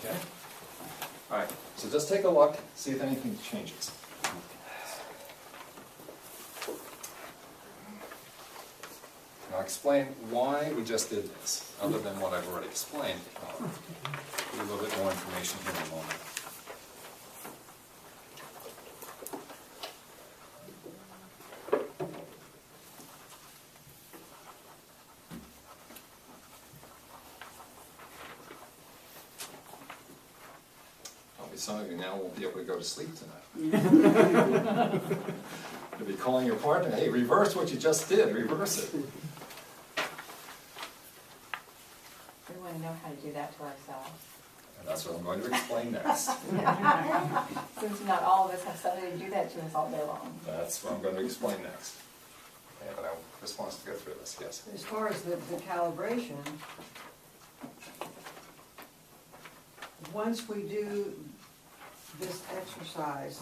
Okay? All right, so just take a look, see if anything changes. I'll explain why we just did this, other than what I've already explained. I'll give you a little bit more information here in a moment. Probably some of you now won't be able to go to sleep tonight. You'll be calling your partner, hey, reverse what you just did, reverse it. We want to know how to do that to ourselves. And that's what I'm going to explain next. Since not all of us have somebody to do that to us all day long. That's what I'm going to explain next. Okay, but I just want us to go through this, yes. As far as the calibration, once we do this exercise,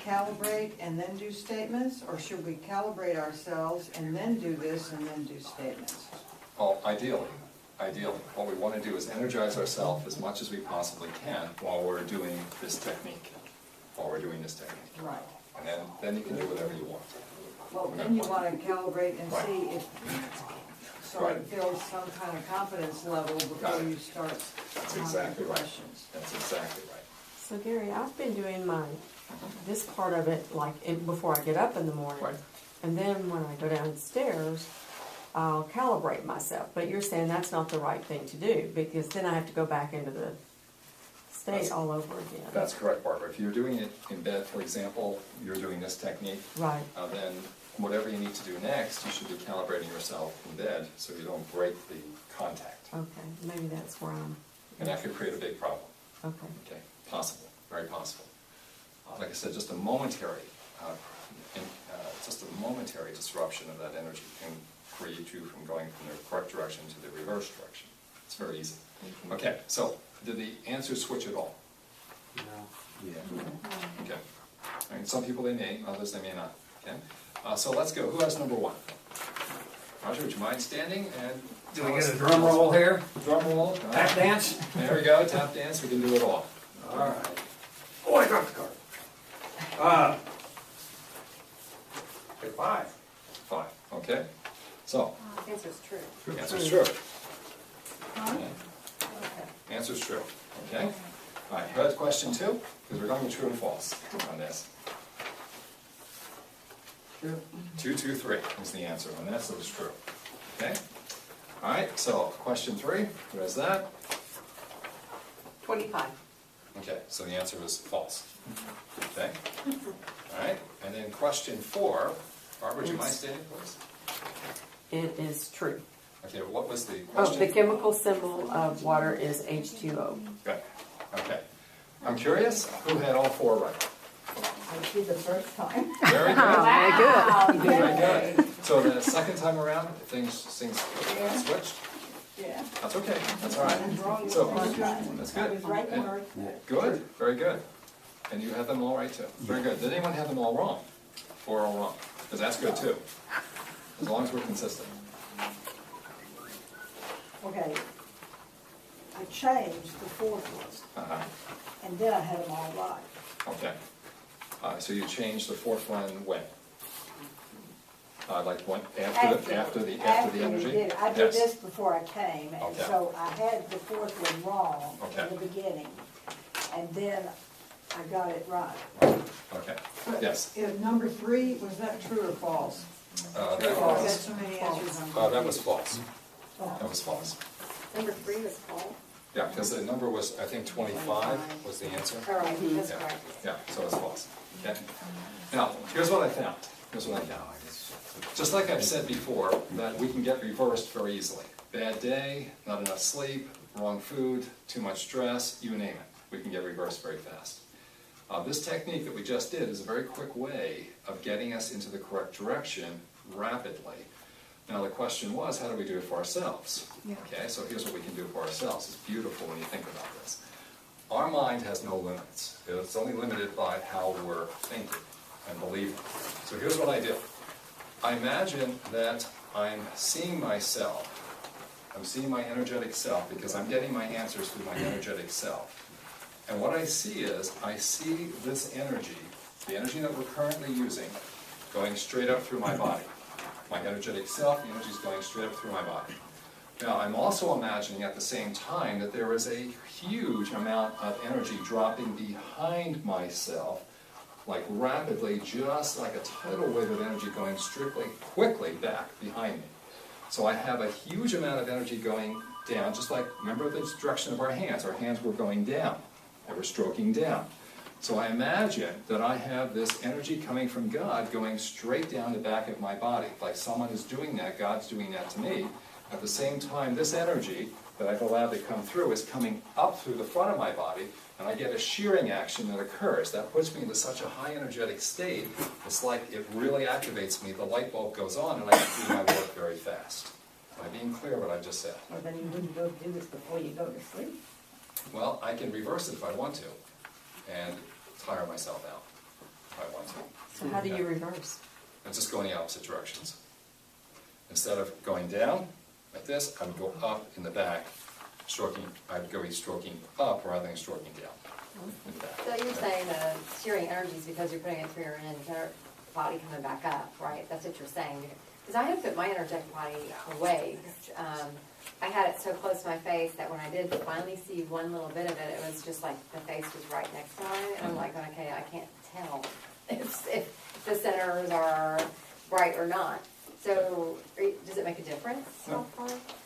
calibrate and then do statements, or should we calibrate ourselves and then do this and then do statements? Well, ideally, what we want to do is energize ourselves as much as we possibly can while we're doing this technique. Right. And then you can do whatever you want. Well, then you want to calibrate and Right. see if, so Right. it builds some kind of confidence level Got before it. you start That's asking exactly right. questions. That's exactly right. So Gary, I've been doing this part of it before I get up in the morning. Right. And then when I go downstairs, I'll calibrate myself. But you're saying that's not the right thing to do, because then I have to go back into the state That's- all over again. That's correct, Barbara. If you're doing it in bed, for example, you're doing this technique, Right. then whatever you need to do next, you should be calibrating yourself in bed so you don't break the contact. Okay, maybe that's where I'm, And that could create a big problem. okay. Okay, possible, very possible. Like I said, just a momentary disruption of that energy can create you from going from the correct direction to the reverse direction. It's very easy. Okay, so did the answers switch at all? No. Yeah. Okay. I mean, some people they may, others they may not. Okay. So let's go. Who has number one? Roger, would you mind standing and Do we get a drum roll here? Drum roll. All Tap right. dance? There we go. Tap dance. We can do it all. All right. Oh, I dropped the card. Pick 5. 5. Okay. So, Answer's true. answer's true. Huh? Okay. Okay. Answer's true. Okay. All right. Who has question 2? Because we're going with true and false on this. True. 2, 2, 3 is the answer on that, so it's true. Okay? All right, so question 3, who has that? 25. Okay, so the answer is false. Okay? All right, and then question 4, Barbara, would you mind stating, please? It is true. Okay, what was the Oh, question? the chemical symbol of water is H2O. Good. Okay. I'm curious, who had all 4 right? I did the first time. Very good. Wow. Very good. So the second time around, things switched? Yeah. That's okay. That's all right. So, that's good. I was right And- or Good, very good. And you had them all right too. Very good. Did anyone have them all wrong? 4 all wrong? Because that's good too. As long as we're consistent. Okay. I changed the fourth one, and then I had them all right. Okay. So you changed the 4th one when? Like when, after the After you energy? did it. I did Yes. this before I came, and Okay. so I had the fourth one wrong Okay. in the beginning, and then I got it right. Okay, yes. Number 3, was that true or false? That I've got was, so many answers. I'm that was confused. false. That was false. Number 3 was false. Yeah, because the number was, I think 25 was the answer. All right, that's Yeah, correct. yeah, so it's false. Okay. Now, here's what I found. Here's what I found. Just like I've said before, that we can get reversed very easily. Bad day, not enough sleep, wrong food, too much stress, you name it. We can get reversed very fast. This technique that we just did is a very quick way of getting us into the correct direction rapidly. Now the question was, how do we do it for ourselves? Okay, so here's what we can do for ourselves. It's beautiful when you think about this. Our mind has no limits. It's only limited by how we're thinking and believing. So here's what I do. I imagine that I'm seeing myself I'm seeing my energetic self because I'm getting my answers through my energetic self. And what I see is, I see this energy, the energy that we're currently using, going straight up through my body. My energetic self, the energy is going straight up through my body. Now, I'm also imagining at the same time that there is a huge amount of energy dropping behind myself, like rapidly, just like a tidal wave of energy going quickly back behind me. So I have a huge amount of energy going down, just like, remember the direction of our hands were going down, they were stroking down. So I imagine that I have this energy coming from God going straight down the back of my body, like someone is doing that, God's doing that to me. At the same time, this energy that I've allowed to come through is coming up through the front of my body, and I get a shearing action that occurs. That puts me into such a high energetic state, it's like it really activates me, the light bulb goes on, and I can do my work very fast. Am I being clear what I just said? Well, then you wouldn't go do this before you go to sleep. Well, I can reverse it if I want to, and tire myself out if I want to. So how do you reverse? And just go in the opposite directions. Instead of going down like this, I would go up in the back, I'd go stroking up rather than stroking down in the back. So you're saying the shearing energy is because you're putting it through your energetic body coming back up, right? That's what you're saying. Because I had put my energetic body away. I had it so close to my face that when I did finally see one little bit of it, it was just like the face was right next to mine. And I'm like, okay, I can't tell if the centers are right or not. So does it make a difference? No.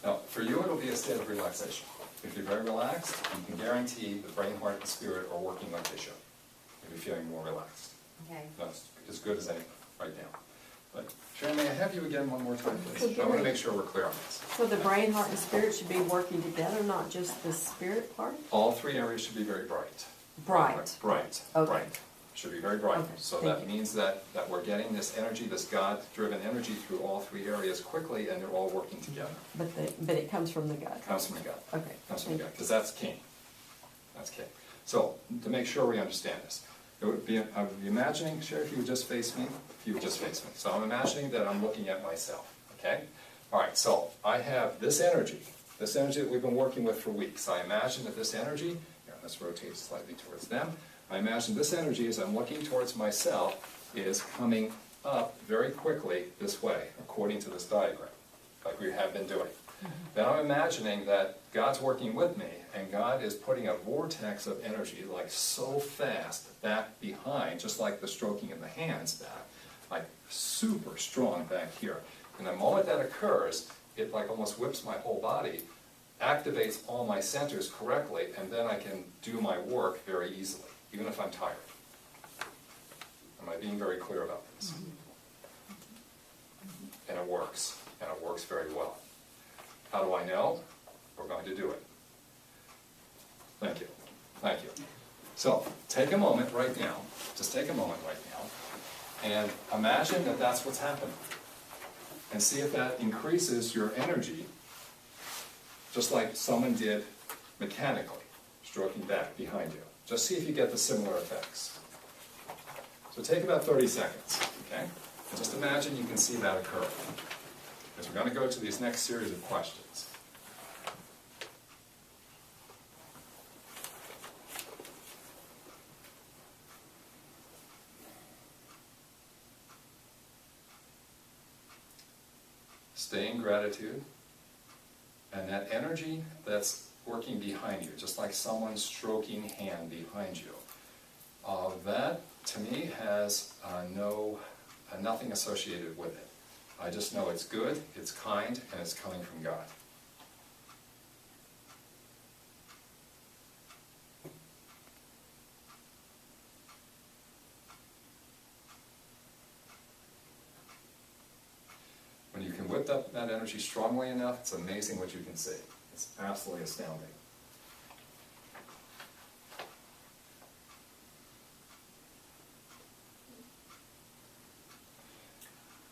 No, for you it'll be a state of relaxation. If you're very relaxed, you can guarantee the brain, heart, and spirit are working like they should. You'll be feeling more relaxed. Okay. That's as good as anything right now. But Sharon, may I have you again one more time, please? Okay. I want to make sure we're clear on this. So the brain, heart, and spirit should be working together, not just the spirit part? All three areas should be very bright. Bright. Bright. Okay. Bright. Should be very bright. Okay, So thank that you. means that we're getting this energy, this God-driven energy through all three areas quickly, and they're all working together. But it comes from the gut. Comes from the gut. Okay. Comes from the gut, because that's king. That's king. So, to make sure we understand this, I would be imagining, Sherry, if you would just face me, So I'm imagining that I'm looking at myself, okay? All right, so I have this energy that we've been working with for weeks. I imagine that this energy, here, let's rotate slightly towards them. I imagine this energy, as I'm looking towards myself, is coming up very quickly this way, according to this diagram, like we have been doing. Then I'm imagining that God's working with me, and God is putting a vortex of energy, like so fast, back behind, just like the stroking in the hands back, like super strong back here. And the moment that occurs, it like almost whips my whole body, activates all my centers correctly, and then I can do my work very easily, even if I'm tired. Am I being very clear about this? And it works very well. How do I know? We're going to do it. Thank you. Thank you. So, take a moment right now, just take a moment right now, and imagine that that's what's happening. And see if that increases your energy, just like someone did mechanically, stroking back behind you. Just see if you get the similar effects. So take about 30 seconds, okay? And just imagine you can see that occur. Because we're going to go to these next series of questions. Stay in gratitude, and that energy that's working behind you, just like someone's stroking hand behind you, that to me has nothing associated with it. I just know it's good, it's kind, and it's coming from God. When you can whip up that energy strongly enough, it's amazing what you can see. It's absolutely astounding.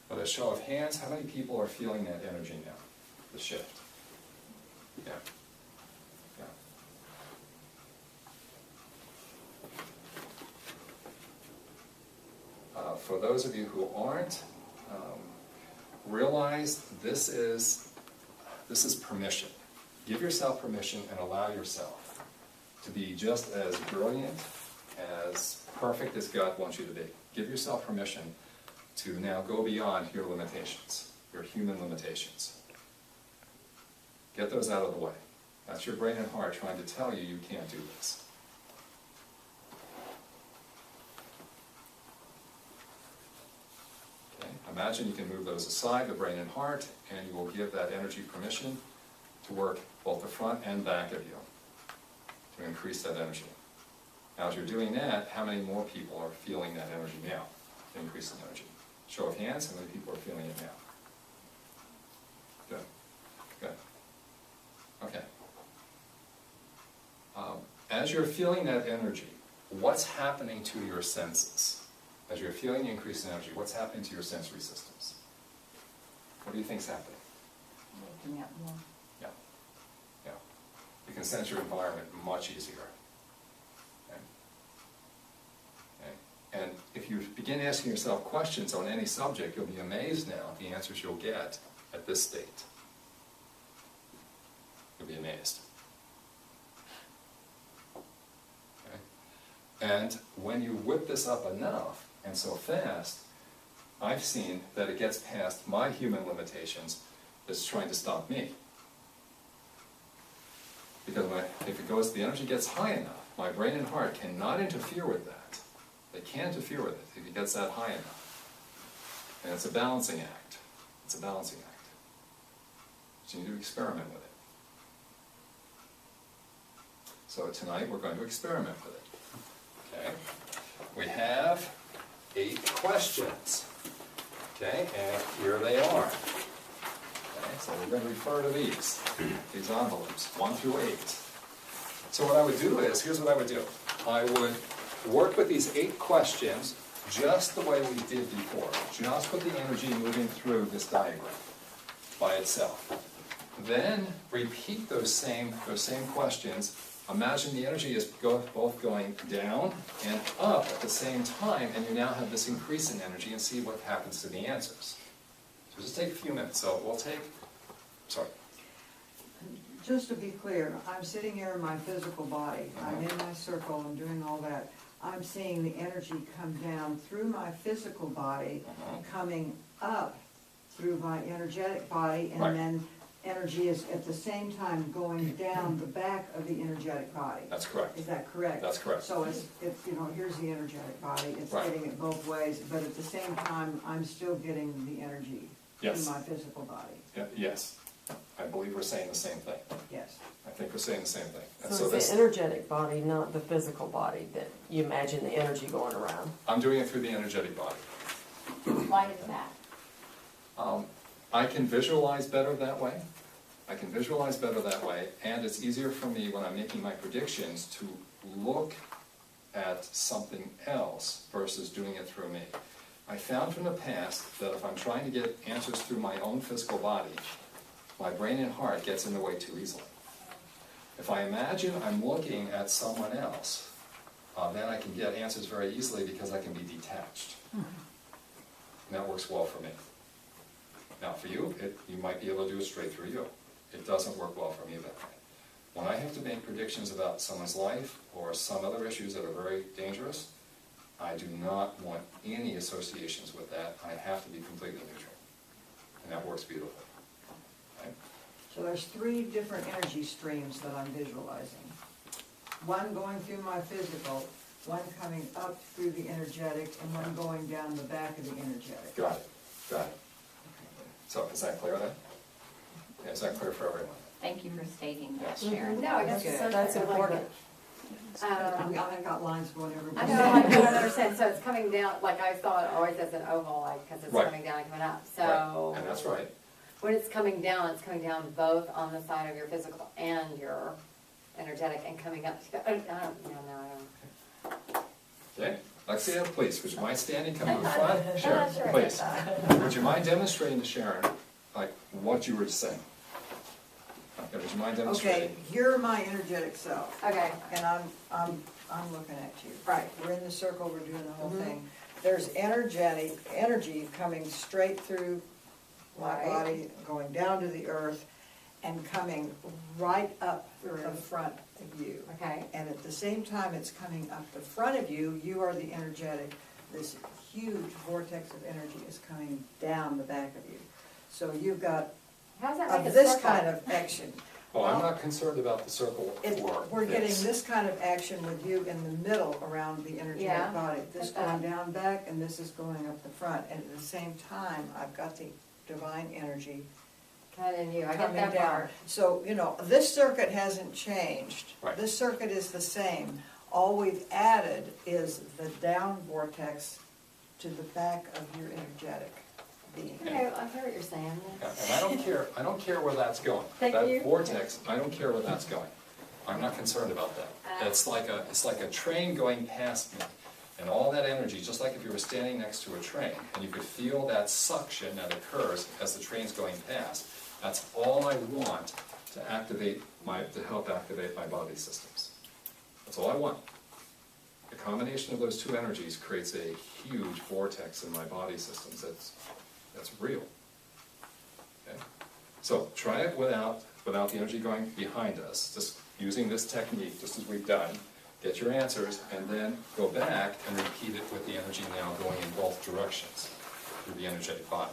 But a show of hands, how many people are feeling that energy now? The shift. Yeah. Yeah. For those of you who aren't, realize this is This is permission. Give yourself permission and allow yourself to be just as brilliant, as perfect as God wants you to be. Give yourself permission to now go beyond your limitations, your human limitations. Get those out of the way. That's your brain and heart trying to tell you you can't do this. Okay? Imagine you can move those aside, the brain and heart, and you will give that energy permission to work both the front and back of you to increase that energy. Now, as you're doing that, how many more people are feeling that energy now, the increase in energy? Show of hands, how many people are feeling it now? Good. Good. Okay. As you're feeling that energy, what's happening to your senses? As you're feeling the increase in energy, what's happening to your sensory systems? What do you think's happening? Waking up more. Yeah. Yeah. You can sense your environment much easier. Okay? Okay. And if you begin asking yourself questions on any subject, you'll be amazed now at the answers you'll get at this state. You'll be amazed. Okay? And when you whip this up enough and so fast, I've seen that it gets past my human limitations that's trying to stop me. Because if it goes, the energy gets high enough, my brain and heart cannot interfere with that. They can't interfere with it if it gets that high enough. And it's a balancing act. It's a balancing act. So you need to experiment with it. So tonight we're going to experiment with it. Okay? We have 8 questions. Okay, and here they are. Okay, so we're going to refer to these envelopes, 1 through 8. So what I would do is, here's what I would do. I would work with these 8 questions just the way we did before, just with the energy moving through this diagram by itself. Then repeat those same questions. Imagine the energy is both going down and up at the same time, and you now have this increase in energy, and see what happens to the answers. So just take a few minutes. So we'll take, sorry. Just to be clear, I'm sitting here in my physical body, I'm in my circle, I'm doing all that. I'm seeing the energy come down through my physical body, coming up through my energetic body, and Right. then energy is at the same time going down the back of the energetic body. That's correct. Is that correct? That's correct. So it's, you know, here's the energetic body, it's Right. getting it both ways, but at the same time, I'm still getting the energy Yes. through my physical body. Yeah, yes. I believe we're saying the same thing. Yes. I think we're saying the same thing. And So it's the energetic body, not the physical body, that you imagine the energy going around. I'm doing it through the energetic body. Why is that? I can visualize better that way. I can visualize better that way, and it's easier for me when I'm making my predictions to look at something else versus doing it through me. I found from the past that if I'm trying to get answers through my own physical body, my brain and heart gets in the way too easily. If I imagine I'm looking at someone else, then I can get answers very easily because I can be detached. And that works well for me. Now for you, you might be able to do it straight through you. It doesn't work well for me that way. When I have to make predictions about someone's life or some other issues that are very dangerous, I do not want any associations with that. I have to be completely neutral. And that works beautifully. Okay? So there's 3 different energy streams that I'm visualizing. One going through my physical, one coming up through the energetic, and one going down the back of the energetic. Got it. Got it. So is that clear then? Yeah, is that clear for everyone? Thank you for stating that, Yes. Sharon. No, I guess Okay. it's so That's important. I've got lines going I everywhere. know, I don't understand, so it's coming down, like I saw it always as an oval, like, because it's Right. coming down and coming up, so. Right. And that's right. When it's coming down both on the side of your physical and your energetic, and coming up, I don't. Okay, Lexia, please, would you mind standing, come to the front? Sharon, Sure, I please. get Would you mind demonstrating to Sharon, like, what you were saying? Okay, would you mind Okay, demonstrating? you're my energetic self, Okay, and I'm looking at you. right. We're in the circle, we're doing the whole thing. There's energy coming straight through my Right. body, going down to the earth, and coming right up the front of you. Okay. And at the same time it's coming up the front of you, you are the energetic. This huge vortex of energy is coming down the back of you. So you've got How does that make of a this circle? kind of action. Well, I'm not concerned about the circle or We're getting this. this kind of action with you in the middle around the Yeah. energetic body. This Okay. going down back and this is going up the front. And at the same time, I've got the divine energy Kind of you, I get coming that down. part. So, you know, this circuit hasn't changed. Right. This circuit is the same. All we've added is the down vortex to the back of your energetic being. Okay, I hear what you're saying. Yeah, and I don't care where that's going. Thank That you. vortex, I don't care where that's going. I'm not concerned about that. It's like a train going past me. And all that energy, just like if you were standing next to a train, and you could feel that suction that occurs as the train's going past, that's all I want to help activate my body systems. That's all I want. The combination of those two energies creates a huge vortex in my body systems that's real. Okay? So try it without the energy going behind us, just using this technique, just as we've done. Get your answers, and then go back and repeat it with the energy now going in both directions through the energetic body.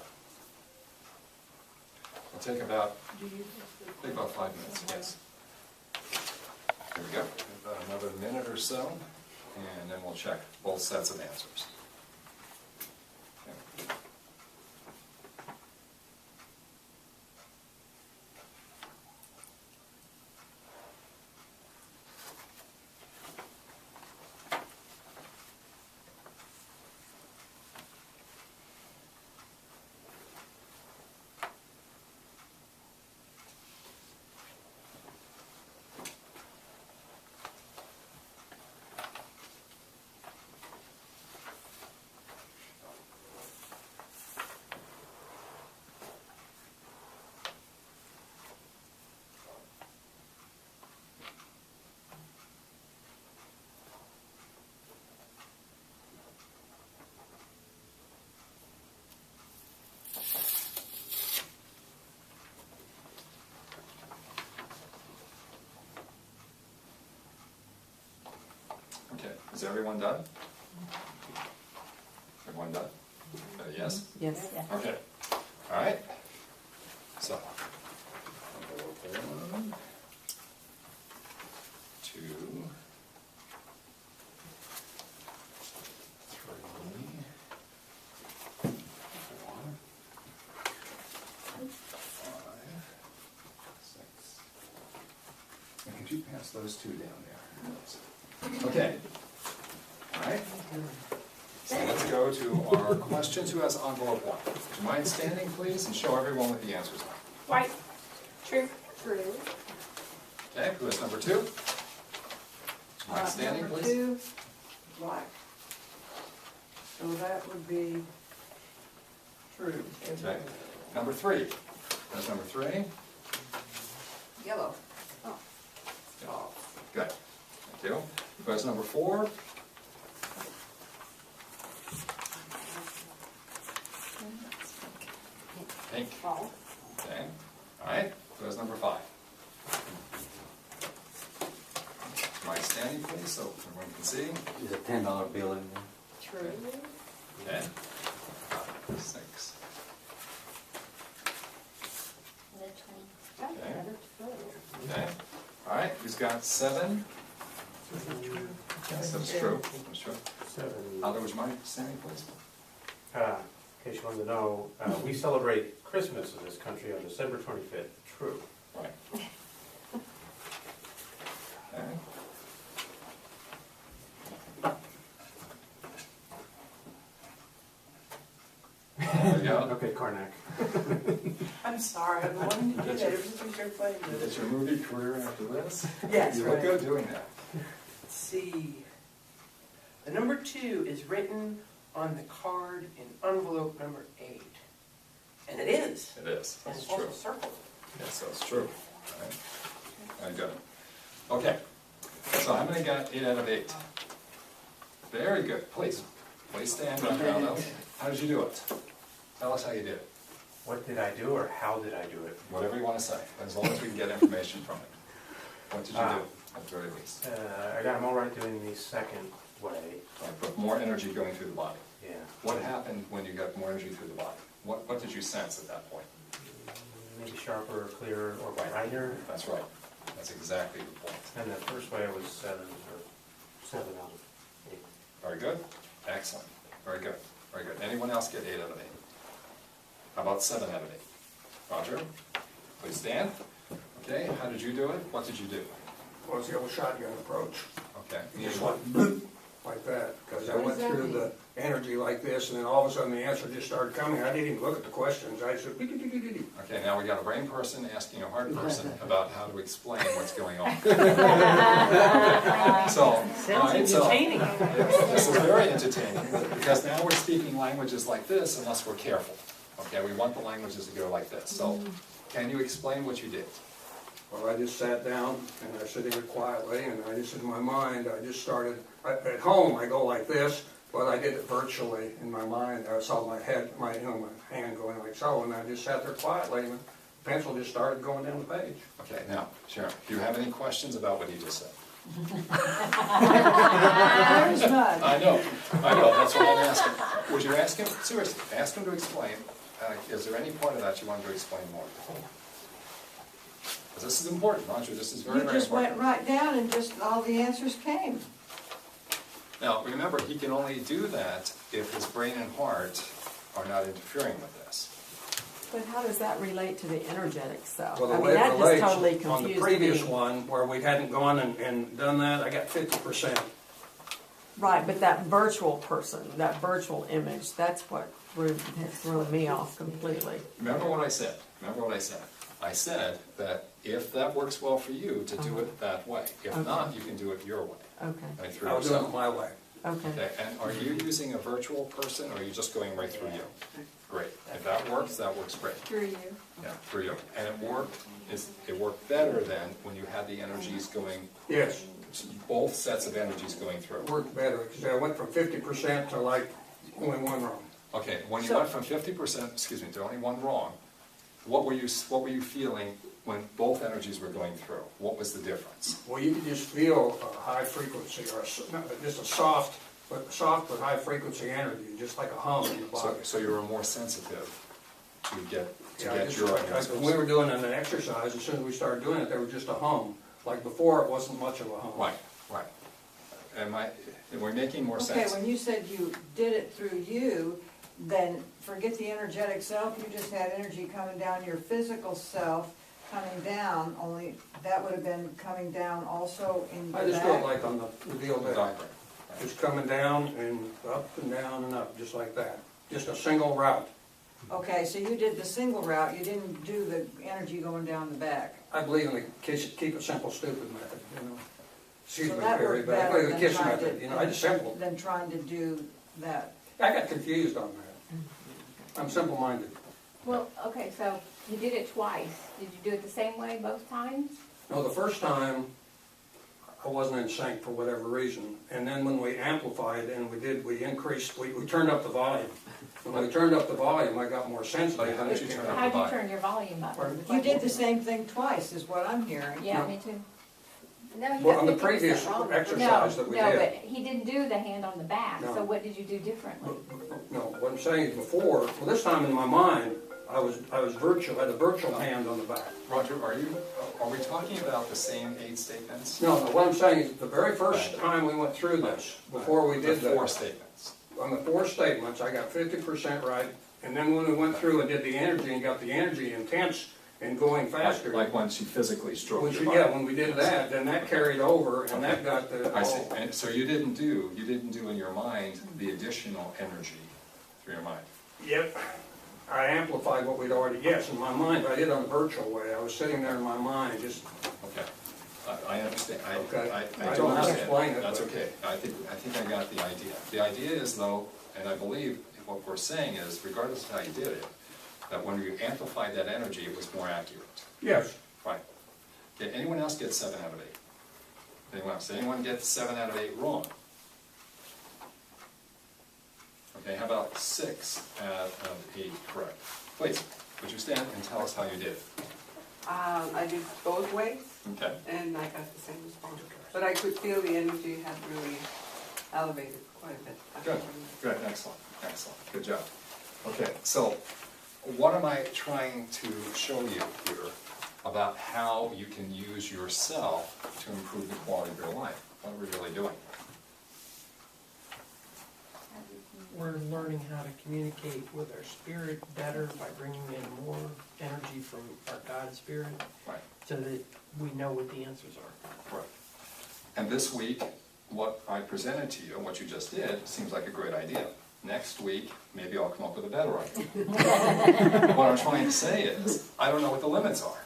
It'll take about 5 minutes, yes. Here we go. About another minute or so, and then we'll check both sets of answers. Okay. Okay, is everyone done? Everyone done? Yes? Yes. Okay, all right. So, 1, 2, 3, 4, 5, 6. And could you pass those two down there? Okay. All right. So let's go to our questions. Who has envelope 1? Would you mind standing, please, and show everyone what the answers are? White. True. True. Okay, who has number 2? Would you mind standing, Number please? 2, black. So that would be true. Okay. Number 3. That's number 3. Yellow. Oh, good. Thank you. Who has number 4? Pink. False. Okay. All right. Who has number 5? Mind standing, please, so everyone can see. There's a $10 bill in there. True. Okay. 6. That's Okay. another true. Okay. All right. Who's got 7? Yes, that's true. That's true. 7. Aldo, would you mind standing, please? In case you wanted to know, we celebrate Christmas in this country on December 25th. True. Right. Okay. There you go. Okay, Karnak. I'm sorry, I've been wanting to do that ever since we started playing Is this. your movie career after this? Yes, You look right. good doing that. Let's see. The number 2 is written on the card in envelope number 8. And it is. It is. And That's it's also true. circled. Yes, that's true. All right. Very good. Okay. So I'm going to get 8 out of 8. Very good. Please. Please stand up, Aldo. How did you do it? Tell us how you did it. What did I do, or how did I do it? Whatever you want to say, as long as we can get information from it. What did you do, at the very least? I got them all right doing the second way. Right, but more energy going through the body. Yeah. What happened when you got more energy through the body? What did you sense at that point? Maybe sharper, clearer, or brighter. That's right. That's exactly the point. And the first way was 7 out of 8. Very good. Excellent. Very good. Very good. Anyone else get 8 out of 8? How about 7 out of 8? Roger, please stand. Okay, how did you do it? What did you do? Well, it's the old shotgun approach. Okay. Just like that, because I went through the energy like this, and then all of a sudden the answer just started coming. I didn't even look at the questions. I said, "Dee-dee-dee-dee-dee." Okay, now we got a brain person asking a heart person about how to explain what's going on. So, this is very entertaining, because now we're speaking languages like this unless we're careful. Okay, we want the languages to go like this. So, can you explain what you did? Well, I just sat down and I was sitting there quietly, and I just, in my mind, I just started, at home I go like this, but I did it virtually in my mind. I saw my head, my hand going like so, and I just sat there quietly, and the pencil just started going down the page. Okay, now, Sharon, do you have any questions about what he just said? There's none. I know, that's what I'm asking. Would you ask him, seriously, ask him to explain, is there any part of that you wanted to explain more? Because this is important, Roger, this is very, You very just went important. right down and just all the answers came. Now, remember, he can only do that if his brain and heart are not interfering with this. But how does that relate to the energetic self? Well, I the mean, way it that just relates, totally on the confused previous me. one, where we hadn't gone and done that, I got 50%. Right, but that virtual person, that virtual image, that's what has thrown me off completely. Remember what I said, I said that if that works well for you, to do it that way. If not, you can do it your way, Okay, right through I was doing it yourself. my way. okay. Okay, and are you using a virtual person, or are you just going right through you? Great, if that works great. Through you. Yeah, through you. And it worked better than when you had the energies going, Yes, both sets of energies going through. it worked better, because I went from 50% to like only one wrong. Okay, when you So- went from 50%, to only one wrong, what were you feeling when both energies were going through? What was the difference? Well, you could just feel a high frequency, or just a soft but high frequency energy, just like a hum in the body. So you were more sensitive to get Yeah, just your like, answers. when we were doing an exercise, as soon as we started doing it, there was just a hum. Like before, it wasn't much of a hum. Right. Am we're making more Okay, sense? when you said you did it through you, then forget the energetic self, you just had energy coming down your physical self, coming down, only that would have been coming down also in the I just felt back. like on the deal The there, diagram. just coming down and down and up, just like that. Just a single route. Okay, so you did the single route, you didn't do the energy going down the back. I believe in the keep it simple, stupid method, you know. Excuse So me, that Barry, worked but I better believe in the than KISS trying method, you know, I just simple. than trying to do that. I got confused on that. I'm simple-minded. Well, okay, so you did it twice. Did you do it the same way both times? No, the first time, I wasn't in sync for whatever reason. And then when we amplified and we increased, we turned up the volume. When we turned up the volume, I got more sensitive. How did you turn up How'd you turn your volume up? Pardon? You did the same thing twice, is what I'm hearing. Yeah, me too. No, you Well, got on the 50% previous wrong. exercise that we No, but did. he didn't do the hand on the back, No. so what did you do differently? No, what I'm saying is before, well, this time in my mind, I was virtual, I had a virtual hand on the back. Roger, are we talking about the same 8 statements? No, what I'm saying is the very first time we went through this, before we did The 4 that, statements. on the 4 statements, I got 50% right. And then when we went through and did the energy and got the energy intense and going faster. Like when she physically stroked When your she, body. yeah, when we did that, then that carried over and that got the. I see, and so you didn't do in your mind the additional energy through your mind. Yep, I amplified what we'd already, yes, in my mind, but I did it on a virtual way. I was sitting there in my mind, just, Okay, I understand, Okay. I I don't don't know how to understand, explain it, that's but- okay. I think I got the idea. The idea is though, and I believe what we're saying is, regardless of how you did it, that when you amplified that energy, it was more accurate. yes. Right. Okay, anyone else get 7 out of 8? Anyone else? Anyone get 7 out of 8 wrong? Okay, how about 6 out of 8 correct? Please. Would you stand and tell us how you did? I did both ways, Okay. and I got the same response. But I could feel the energy had really elevated quite a bit. Good, good, excellent, excellent, good job. Okay, so what am I trying to show you here about how you can use yourself to improve the quality of your life? What are we really doing? We're learning how to communicate with our spirit better by bringing in more energy from our God spirit, Right. so that we know what the answers are. Right. And this week, what I presented to you, what you just did, seems like a great idea. Next week, maybe I'll come up with a better idea. What I'm trying to say is, I don't know what the limits are.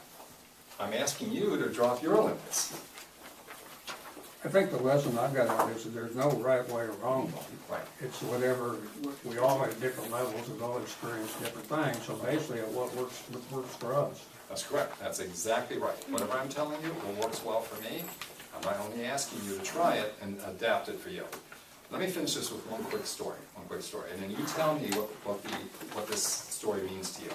I'm asking you to drop your limits. I think the lesson I've got out of this is there's no right way or wrong way. Right. It's whatever, we all at different levels, we all experience different things, so basically what works for us. That's correct. That's exactly right. Whatever I'm telling you, what works well for me, I'm not only asking you to try it and adapt it for you. Let me finish this with one quick story, and then you tell me what this story means to you.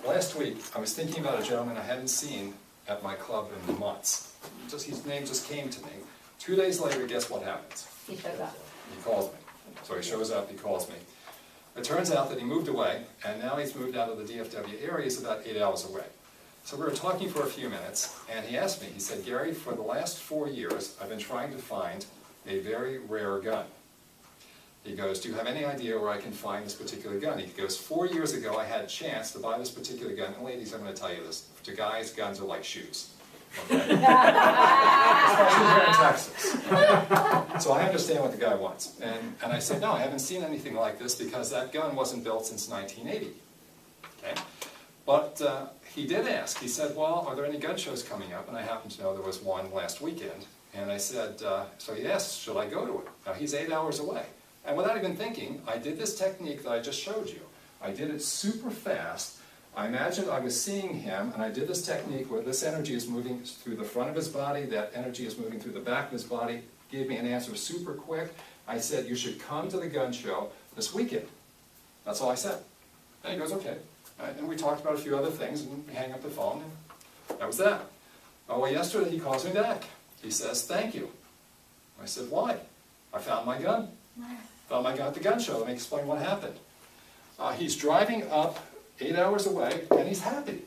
Last week, I was thinking about a gentleman I hadn't seen at my club in months. His name just came to me. 2 days later, guess what happens? He shows up. He calls me. So he shows up, he calls me. It turns out that he moved away, and now he's moved out of the DFW area. He's about 8 hours away. So we were talking for a few minutes, and he asked me, he said, Gary, for the last 4 years, I've been trying to find a very rare gun. He goes, do you have any idea where I can find this particular gun? He goes, 4 years ago, I had a chance to buy this particular gun. And ladies, I'm going to tell you this. To guys, guns are like shoes. Okay? Especially here in Texas. So I understand what the guy wants. And I said, no, I haven't seen anything like this because that gun wasn't built since 1980. Okay? But he did ask. He said, well, are there any gun shows coming up? And I happen to know there was one last weekend. And I said, so he asked, should I go to it? Now, he's 8 hours away. And without even thinking, I did this technique that I just showed you. I did it super fast. I imagined I was seeing him, and I did this technique where this energy is moving through the front of his body, that energy is moving through the back of his body. Gave me an answer super quick. I said, you should come to the gun show this weekend. That's all I said. And he goes, okay. And we talked about a few other things, and we hang up the phone, and that was that. Oh, well, yesterday he calls me back. He says, thank you. I said, why? I found my gun. Found my gun at the gun show. Let me explain what happened. He's driving up 8 hours away, and he's happy.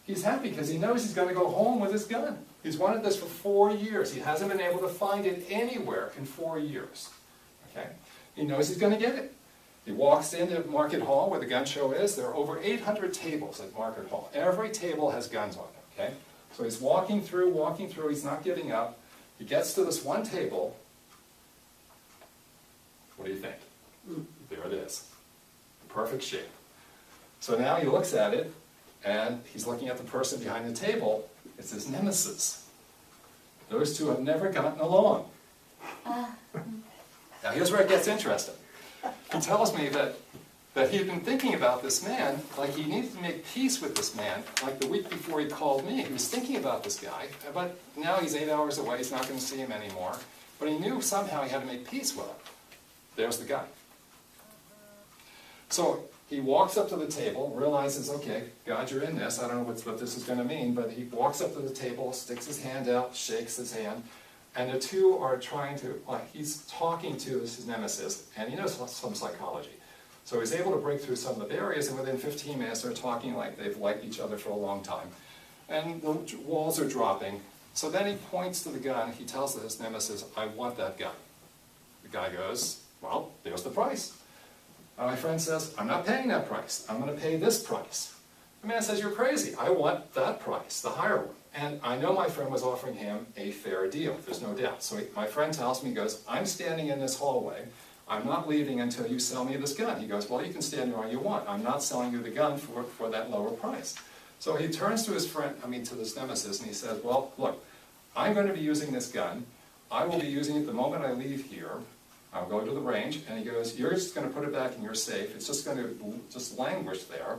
He's happy because he knows he's going to go home with his gun. He's wanted this for 4 years. He hasn't been able to find it anywhere in 4 years. Okay? He knows he's going to get it. He walks into Market Hall, where the gun show is. There are over 800 tables at Market Hall. Every table has guns on it. Okay? So he's walking through, he's not giving up. He gets to this one table. What do you think? There it is. The perfect shape. So now he looks at it, and he's looking at the person behind the table. It's his nemesis. Those two have never gotten along. Now here's where it gets interesting. He tells me that he had been thinking about this man, like he needed to make peace with this man, like the week before he called me. He was thinking about this guy, but now he's 8 hours away, he's not going to see him anymore. But he knew somehow he had to make peace with him. There's the guy. So he walks up to the table, realizes, okay, God, you're in this. I don't know what this is going to mean, but he walks up to the table, sticks his hand out, shakes his hand, and the two are trying to, he's talking to his nemesis, and he knows some psychology. So he's able to break through some of the barriers, and within 15 minutes they're talking like they've liked each other for a long time. And the walls are dropping. So then he points to the gun, he tells his nemesis, I want that gun. The guy goes, well, there's the price. My friend says, I'm not paying that price. I'm going to pay this price. The man says, you're crazy. I want that price, the higher one. And I know my friend was offering him a fair deal. There's no doubt. So my friend tells me, he goes, I'm standing in this hallway. I'm not leaving until you sell me this gun. He goes, well, you can stand there all you want. I'm not selling you the gun for that lower price. So he turns to his friend, to his nemesis, and he says, well, look, I'm going to be using this gun. I will be using it the moment I leave here. I'll go to the range, and he goes, you're just going to put it back in your safe. It's just going to just languish there.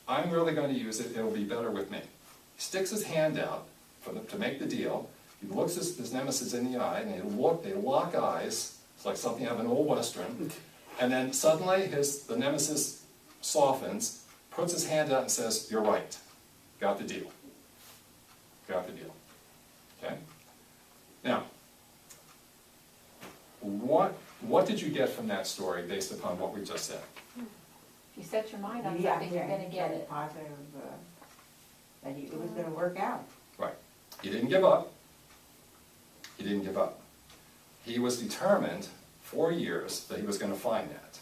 I'm really going to use it. It'll be better with me. He sticks his hand out to make the deal. He looks his nemesis in the eye, and they lock eyes. It's like something out of an old Western. And then suddenly the nemesis softens, puts his hand out and says, "You're right, got the deal, got the deal." Okay? Now, what did you get from that story based upon what we just said? If you set your mind on Yeah, something, you're gonna get it. Positive, that it was gonna work out. Right. He didn't give up. He didn't give up. He was determined for years that he was going to find that.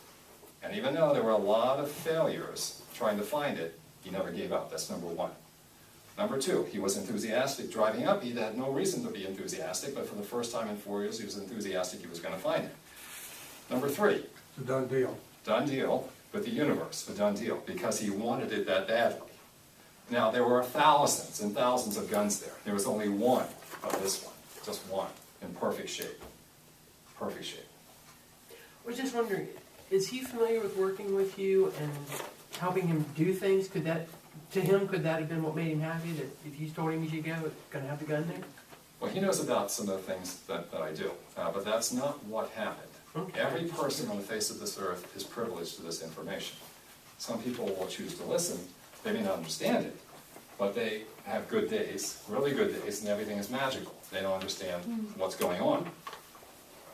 And even though there were a lot of failures trying to find it, he never gave up. That's number one. Number two, he was enthusiastic. Driving up, he had no reason to be enthusiastic, but for the first time in 4 years, he was enthusiastic he was going to find it. Number three, It's a done deal. done deal with the universe, a done deal, because he wanted it that badly. Now, there were thousands and thousands of guns there. There was only one of this one, just one, in perfect shape. Perfect shape. I was just wondering, is he familiar with working with you and helping him do things? Could that have been what made him happy, that if you told him he should go, it's gonna have the gun there? Well, he knows about some of the things that I do, but that's not what happened. Okay. Every person on the face of this earth is privileged to this information. Some people will choose to listen. They may not understand it, but they have good days, really good days, and everything is magical. They don't understand what's going on.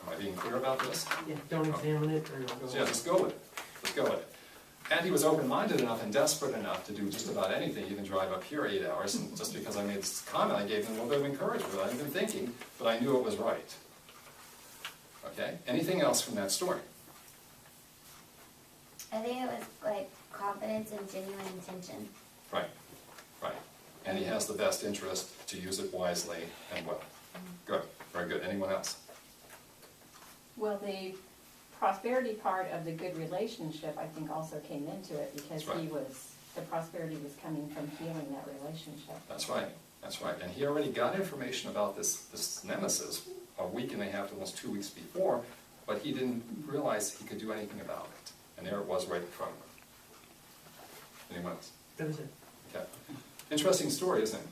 Am I being clear about this? Yeah, don't examine it or So yeah, just go with it. Just go with it. And he was open-minded enough and desperate enough to do just about anything, even drive up here 8 hours. And just because I made this comment, I gave him a little bit of encouragement. I hadn't been thinking, but I knew it was right. Okay? Anything else from that story? I think it was like confidence and genuine intention. Right, right. And he has the best interest to use it wisely and well. Good, very good. Anyone else? Well, the prosperity part of the good relationship, I think, also came into it because That's right. the prosperity was coming from healing that relationship. That's right, that's right. And he already got information about this nemesis a week and a half, almost 2 weeks before, but he didn't realize he could do anything about it. And there it was right in front of him. Anyone else? That was it. Okay. Interesting story, isn't it?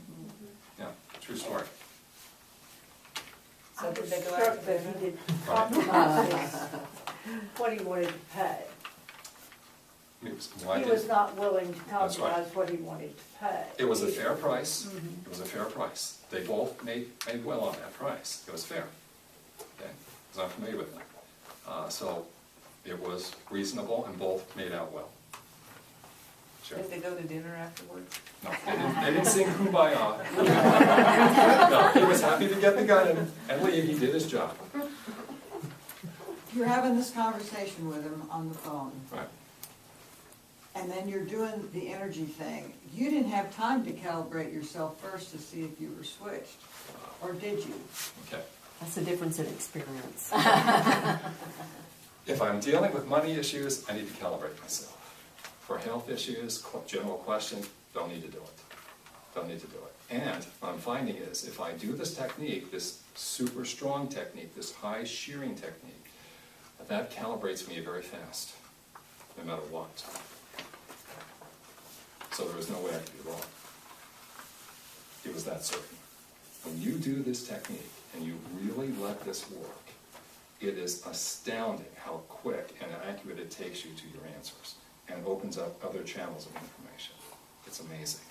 Yeah, true story. So did they go Struck out that to he did Right. compromise what he wanted to pay. Why He did- was not willing to That's right. compromise what he wanted to pay. It was a fair price. It was a fair price. They both made well on that price. It was fair. Okay, because I'm familiar with that. So it was reasonable and both made out well. Sure. Did they go to dinner afterwards? No, they didn't sing Kumbaya. No, he was happy to get the gun and leave. He did his job. You're having this conversation with him on the phone, Right. and then you're doing the energy thing. You didn't have time to calibrate yourself first to see if you were switched, or did you? Okay. That's the difference in experience. If I'm dealing with money issues, I need to calibrate myself. For health issues, general questions, don't need to do it. Don't need to do it. And what I'm finding is, if I do this technique, this super strong technique, this high shearing technique, that calibrates me very fast, no matter what. So there was no way I could be wrong. It was that certain. When you do this technique, and you really let this work, it is astounding how quick and accurate it takes you to your answers and opens up other channels of information. It's amazing.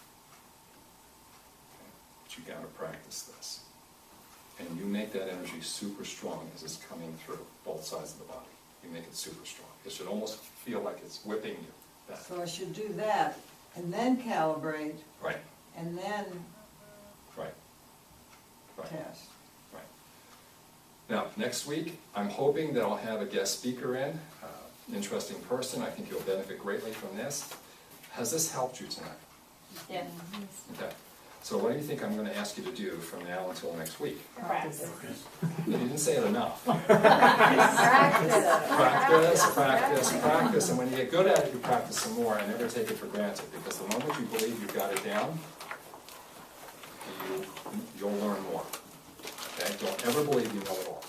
Okay? But you gotta practice this. And you make that energy super strong as it's coming through both sides of the body. You make it super strong. It should almost feel like it's whipping you back. So I should do that, and then calibrate, Right, and then right, right. test. Right. Now, next week, I'm hoping that I'll have a guest speaker in, interesting person. I think you'll benefit greatly from this. Has this helped you tonight? Yeah. Okay. So what do you think I'm going to ask you to do from now until next week? Practice. You didn't say it enough. Practice. Practice, practice, practice, and when you get good at it, you practice some more and never take it for granted, because the moment you believe you've got it down, you'll learn more. Okay? Don't ever believe you know it all.